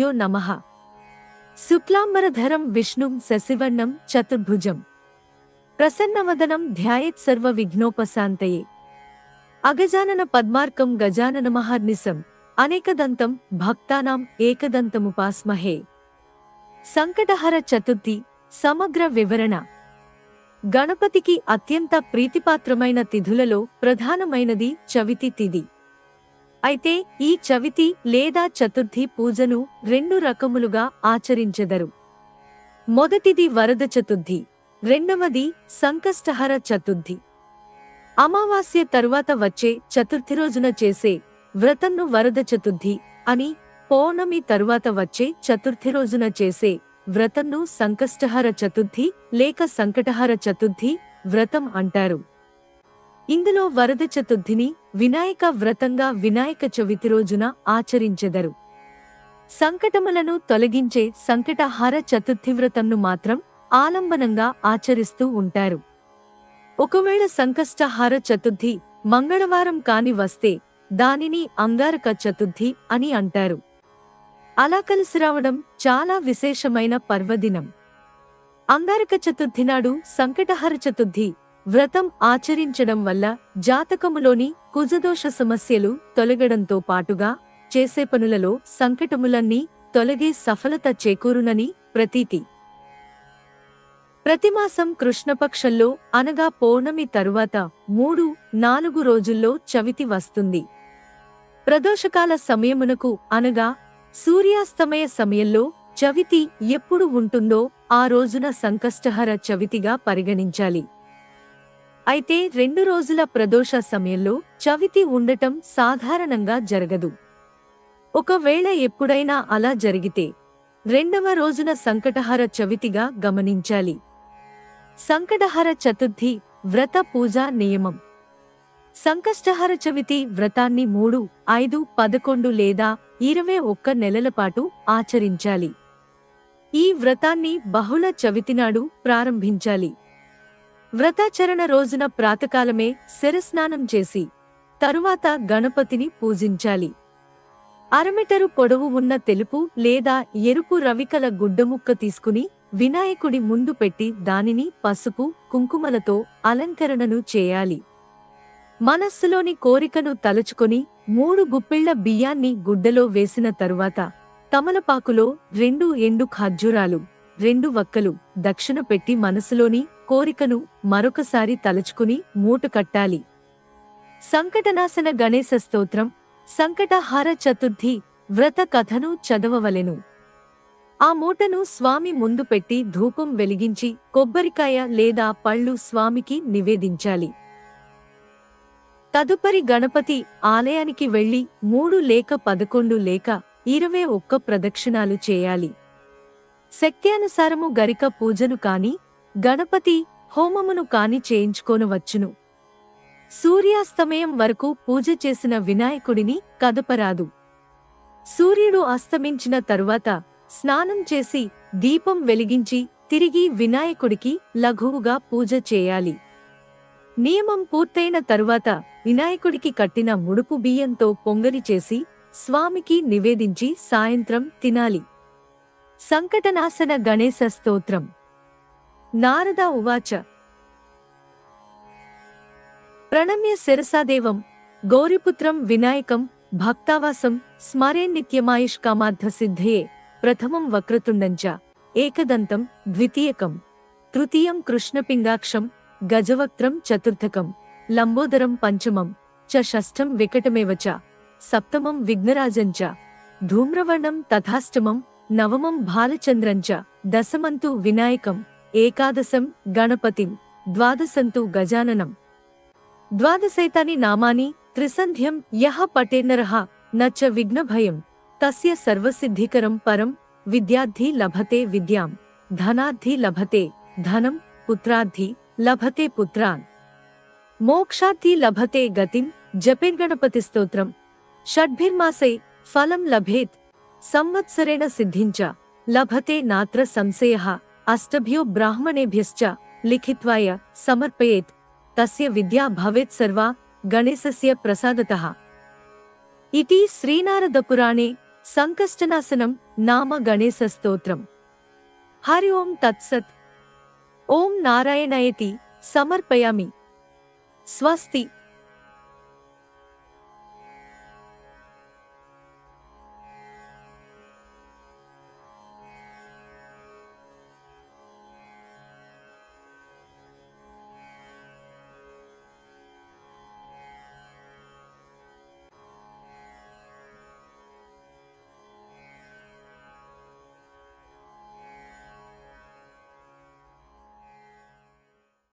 यो नमः। शुक्लांबरधरं विष्णुं शशिवर्णं चतुर्भुजं प्रसन्नवदनं ध्यायेत् सर्वविघ्नोपशान्तये। अगजानन पद्मार्कं गजाननमहर्निशम् अनेकदन्तं भक्तानां एकदन्तमुपास्महे। సంకటహర చతుర్థి సమగ్ర వివరణ. గణపతికి అత్యంత ప్రీతిపాత్రమైన తిథులలో ప్రధానమైనది చవితి తిథి. అయితే ఈ చవితి లేదా చతుర్థి పూజను రెండు రకములుగా ఆచరించెదరు. మొదటిది వరద చతుర్థి, రెండవది సంకష్టహర చతుర్థి. అమావాస్య తరువాత వచ్చే చతుర్థి రోజున చేసే వ్రతంను వరద చతుర్థి అని, పౌర్ణమి తరువాత వచ్చే చతుర్థి రోజున చేసే వ్రతంను సంకష్టహర చతుర్థి లేక సంకటహర చతుర్థి వ్రతం అంటారు. ఇందులో వరద చతుర్థిని వినాయక వ్రతంగా వినాయక చవితి రోజున ఆచరించెదరు. సంకటములను తొలగించే సంకటహర చతుర్థి వ్రతంను మాత్రం ఆలంబనంగా ఆచరిస్తూ ఉంటారు. ఒకవేళ సంకష్టహర చతుర్థి మంగళవారం కాని వస్తే దానిని అంగారక చతుర్థి అని అంటారు. అలా కలిసి రావడం చాలా విశేషమైన పర్వదినం. అంగారక చతుర్థి నాడు సంకటహర చతుర్థి వ్రతం ఆచరించడం వల్ల జాతకములోని కుజదోష సమస్యలు తొలగడంతో పాటుగా చేసే పనులలో సంకటములన్నీ తొలగే సఫలత చేకూరునని ప్రతీతి. ప్రతిమాసం కృష్ణపక్షంలో అనగా పౌర్ణమి తరువాత 3-4 రోజుల్లో చవితి వస్తుంది. ప్రదోషకాల సమయమునకు అనగా సూర్యాస్తమయ సమయంలో చవితి ఎప్పుడు ఉంటుందో ఆ రోజున సంకష్టహర చవితిగా పరిగణించాలి. అయితే 2 రోజుల ప్రదోష సమయంలో చవితి ఉండటం సాధారణంగా జరగదు. ఒకవేళ ఎప్పుడైనా అలా జరిగితే 2వ రోజున సంకటహర చవితిగా గమనించాలి. సంకటహర చతుర్థి వ్రత పూజా నియమం. సంకష్టహర చవితి వ్రతాన్ని 3, 5, 11 లేదా 21 నెలల పాటు ఆచరించాలి. ఈ వ్రతాన్ని బహుళ చవితినాడు ప్రారంభించాలి. వ్రతాచరణ రోజున ప్రాతకాలమే శిరస్నానం చేసి తరువాత గణపతిని పూజించాలి. అరమీటరు పొడవు ఉన్న తెలుపు లేదా ఎరుపు రవికల గుడ్డముక్క తీసుకుని వినాయకుడి ముందు పెట్టి దానిని పసుపు, కుంకుమలతో అలంకరణను చేయాలి. మనస్సులోని కోరికను తలుచుకొని 3 గుప్పిళ్ల బియ్యాన్ని గుడ్డలో వేసిన తరువాత తమలపాకులో 2 ఎండు ఖర్జూరాలు, 2 వక్కలు దక్షిణ పెట్టి మనసులోని కోరికను మరొకసారి తలుచుకుని మూట కట్టాలి. సంకటనాశన గణేశ స్తోత్రం, సంకటహర చతుర్థి వ్రత కథను చదవవలెను. ఆ మూటను స్వామి ముందు పెట్టి ధూపం వెలిగించి కొబ్బరికాయ లేదా పళ్ళు స్వామికి నివేదించాలి. తదుపరి గణపతి ఆలయానికి వెళ్లి 3 లేక 11 లేక 21 ప్రదక్షిణాలు చేయాలి. శక్త్యానుసారము గరిక పూజను కాని, గణపతి హోమమును కాని చేయించుకోనవచ్చును. సూర్యాస్తమయం వరకు పూజ చేసిన వినాయకుడిని కదపరాదు. సూర్యుడు అస్తమించిన తరువాత స్నానం చేసి దీపం వెలిగించి తిరిగి వినాయకుడికి లఘువుగా పూజ చేయాలి. నియమం పూర్తయిన తరువాత వినాయకుడికి కట్టిన ముడుపు బియ్యంతో పొంగలి చేసి స్వామికి నివేదించి సాయంత్రం తినాలి. సంకటనాశన గణేశ స్తోత్రం. నారద ఉవాచ ప్రణమ్య శిరసాదేవం గౌరీపుత్రం వినాయకం భక్తావాసం స్మరే నిత్యమాయుష్కామార్థ సిద్ధయే. ప్రథమం వక్రతుండంచ ఏకదంతం ద్వితీయకం తృతీయం కృష్ణపింగాక్షం గజవక్త్రం చతుర్థకం లంబోదరం పంచమం చ షష్ఠం వికటమేవ చ సప్తమం విఘ్నరాజం చ ధూమ్రవర్ణం తథాష్టమం నవమం బాలచంద్రం చ దశమంతు వినాయకం ఏకాదశం గణపతిం ద్వాదశంతు గజాననం. ద్వాదశైతాని నామాని త్రిసంధ్యం యః పఠేన్నరః న చ విఘ్నభయం తస్య సర్వసిద్ధికరం పరం. విద్యార్థి లభతే విద్యాం, ధనార్థి లభతే ధనం, పుత్రార్థి లభతే పుత్రాన్, మోక్షార్థి లభతే గతిం. జపేర్గణపతి స్తోత్రం. షడ్భిర్మాసై ఫలం లభేత్ సంవత్సరేణ సిద్ధించ లభతే నాత్ర సంశయః. అష్టభ్యో బ్రాహ్మణేభ్యశ్చ లిఖిత్వాయ సమర్పయేత్ తస్య విద్యా భవేత్ సర్వా గణేశస్య ప్రసాదతః. इति श्रीनारदपुराणे సంకష్టనాశనం నామ గణేశ స్తోత్రం. హరి ఓం తత్సత్. ఓం నారాయణయేతి సమర్పయామి. స్వస్తి.